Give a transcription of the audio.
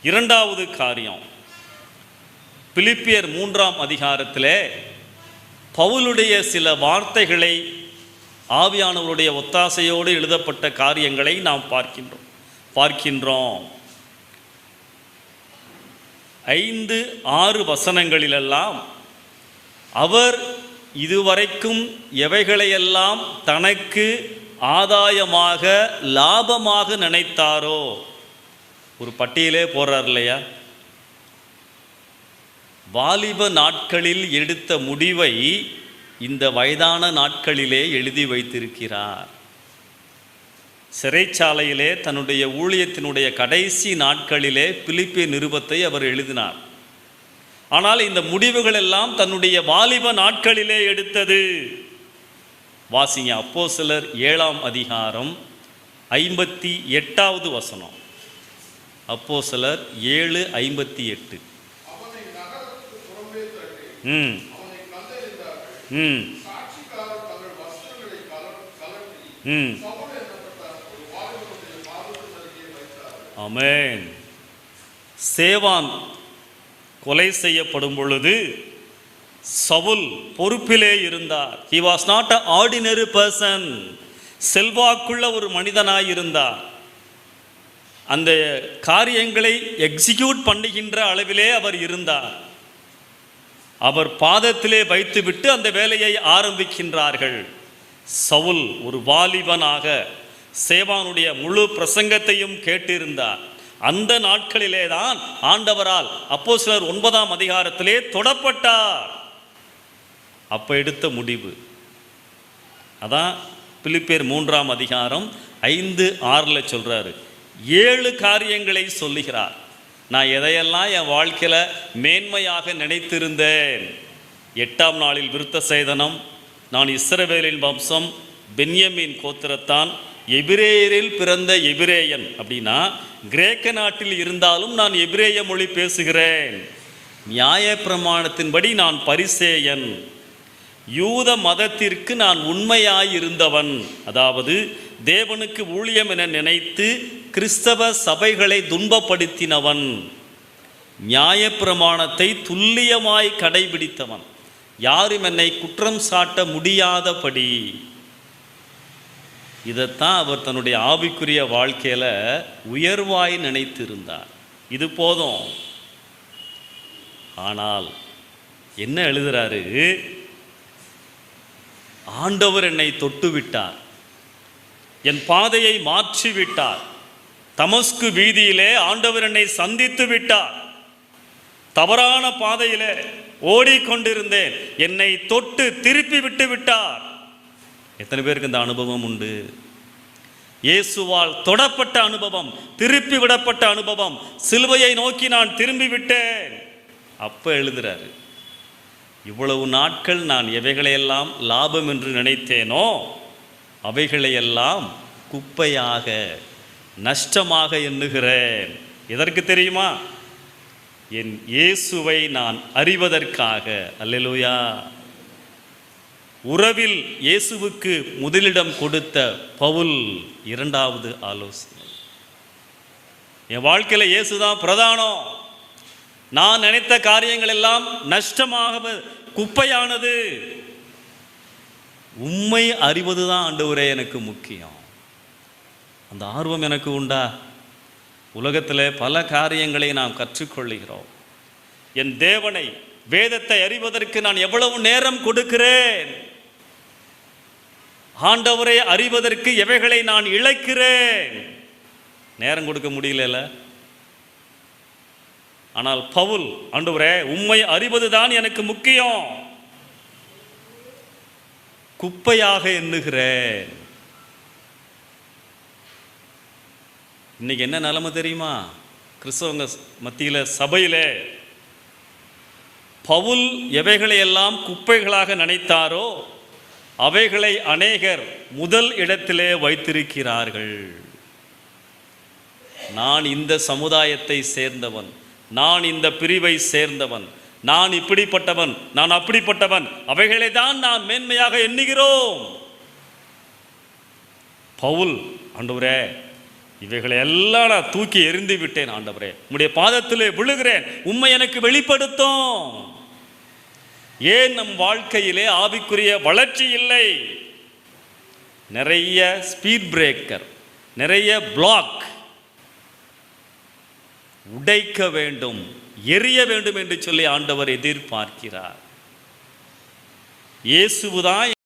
இரண்டாவது காரியம், பிலிப்பியர் 3ஆம் அதிகாரத்திலே பவுலுடைய சில வார்த்தைகளை ஆவியானவருடைய ஒத்தாசையோடு எழுதப்பட்ட காரியங்களை நாம் பார்க்கின்றோம். 5-6 வசனங்களிலெல்லாம் அவர் இதுவரைக்கும் எவைகளையெல்லாம் தனக்கு ஆதாயமாக லாபமாக நினைத்தாரோ, ஒரு பட்டியலே போடுறார் இல்லையா? வாலிப நாட்களில் எடுத்த முடிவை இந்த வயதான நாட்களிலே எழுதி வைத்திருக்கிறார். சிறைச்சாலையிலே தன்னுடைய ஊழியத்தினுடைய கடைசி நாட்களிலே பிலிப்பிய நிருபத்தை அவர் எழுதினார். ஆனால் இந்த முடிவுகள் எல்லாம் தன்னுடைய வாலிப நாட்களிலே எடுத்தது. வாசிங்க, அப்போஸ்தலர் 7ஆம் அதிகாரம் 58வது வசனம். அப்போஸ்தலர் 7:58. ஆமென். சேவான் கொலை செய்யப்படும் பொழுது சவுல் பொறுப்பிலே இருந்தார். He was not an ordinary person. செல்வாக்குள்ள ஒரு மனிதனாய் இருந்தார். அந்த காரியங்களை எக்ஸிக்யூட் பண்ணுகின்ற அளவிலே அவர் இருந்தார். அவர் பாதத்திலே வைத்துவிட்டு அந்த வேலையை ஆரம்பிக்கின்றார்கள். சவுல் ஒரு வாலிபனாக சேவானுடைய முழு பிரசங்கத்தையும் கேட்டிருந்தார். அந்த நாட்களிலே தான் ஆண்டவரால் அப்போஸ்தலர் 9ஆம் அதிகாரத்திலே தொடப்பட்டார். அப்ப எடுத்த முடிவு அதான் பிலிப்பியர் 3ஆம் அதிகாரம் 5-6 சொல்றாரு. 7 காரியங்களை சொல்லுகிறார். நான் எதையெல்லாம் என் வாழ்க்கையில் மேன்மையாக நினைத்திருந்தேன். 8ஆம் நாளில் விருத்த சேதனம், நான் இஸ்ரவேலின் வம்சம், பென்யமீன் கோத்திரத்தான், எபிரேயரில் பிறந்த எபிரேயன். அப்படின்னா கிரேக்க நாட்டில் இருந்தாலும் நான் எபிரேய மொழி பேசுகிறேன். நியாய பிரமாணத்தின்படி நான் பரிசேயன். யூத மதத்திற்கு நான் உண்மையாயிருந்தவன், அதாவது தேவனுக்கு ஊழியம் என நினைத்து கிறிஸ்தவ சபைகளை துன்பப்படுத்தினவன். நியாய பிரமாணத்தை துல்லியமாய் கடைபிடித்தவன், யாரும் என்னை குற்றம் சாட்ட முடியாதபடி. இதைத்தான் அவர் தன்னுடைய ஆவிக்குரிய வாழ்க்கையில் உயர்வாய் நினைத்திருந்தார். இது போதும். ஆனால் என்ன எழுதுறாரு? ஆண்டவர் என்னை தொட்டு விட்டார், என் பாதையை மாற்றி விட்டார். தமஸ்கு வீதியிலே ஆண்டவர் என்னை சந்தித்து விட்டார். தவறான பாதையிலே ஓடிக்கொண்டிருந்தேன், என்னை தொட்டு திருப்பி விட்டு விட்டார். எத்தனை பேருக்கு இந்த அனுபவம் உண்டு? இயேசுவால் தொடப்பட்ட அனுபவம், திருப்பி விடப்பட்ட அனுபவம், சிலுவையை நோக்கி நான் திரும்பி விட்டேன். அப்ப எழுதுறாரு, இவ்வளவு நாட்கள் நான் எவைகளையெல்லாம் லாபம் என்று நினைத்தேனோ அவைகளையெல்லாம் குப்பையாக, நஷ்டமாக எண்ணுகிறேன். எதற்கு தெரியுமா? என் இயேசுவை நான் அறிவதற்காக. அல்லேலூயா. உறவில் இயேசுவுக்கு முதலிடம் கொடுத்த பவுல் 2வது ஆலோசனை. என் வாழ்க்கையில் இயேசுதான் பிரதானம். நான் நினைத்த காரியங்கள் எல்லாம் நஷ்டமாக, குப்பையானது. உண்மை அறிவதுதான் ஆண்டவரே எனக்கு முக்கியம். அந்த ஆர்வம் எனக்கு உண்டா? உலகத்தில் பல காரியங்களை நாம் கற்றுக்கொள்கிறோம். என் தேவனை, வேதத்தை அறிவதற்கு நான் எவ்வளவு நேரம் கொடுக்கிறேன்? ஆண்டவரை அறிவதற்கு எவைகளை நான் இழக்கிறேன்? நேரம் கொடுக்க முடியல. ஆனால் பவுல், ஆண்டவரே உம்மை அறிவதுதான் எனக்கு முக்கியம், குப்பையாக எண்ணுகிறேன். இன்னைக்கு என்ன நிலைமை தெரியுமா? கிறிஸ்தவங்க மத்தியில், சபையிலே பவுல் எவைகளையெல்லாம் குப்பைகளாக நினைத்தாரோ அவைகளை அநேகர் முதல் இடத்திலே வைத்திருக்கிறார்கள். நான் இந்த சமுதாயத்தை சேர்ந்தவன், நான் இந்த பிரிவை சேர்ந்தவன், நான் இப்படிப்பட்டவன், நான் அப்படிப்பட்டவன், அவைகளை தான் நான் மேன்மையாக எண்ணுகிறோம். பவுல், ஆண்டவரே இவைகளை எல்லாம் நான் தூக்கி எறிந்து விட்டேன் ஆண்டவரே, உம்முடைய பாதத்திலே விழுகிறேன், உம்மை எனக்கு வெளிப்படுத்தும். ஏன் நம் வாழ்க்கையிலே ஆவிக்குரிய வளர்ச்சி இல்லை? நிறைய ஸ்பீட் பிரேக்கர், நிறைய பிளாக். உடைக்க வேண்டும், எரிய வேண்டும் என்று சொல்லி ஆண்டவர் எதிர்பார்க்கிறார். இயேசுதான்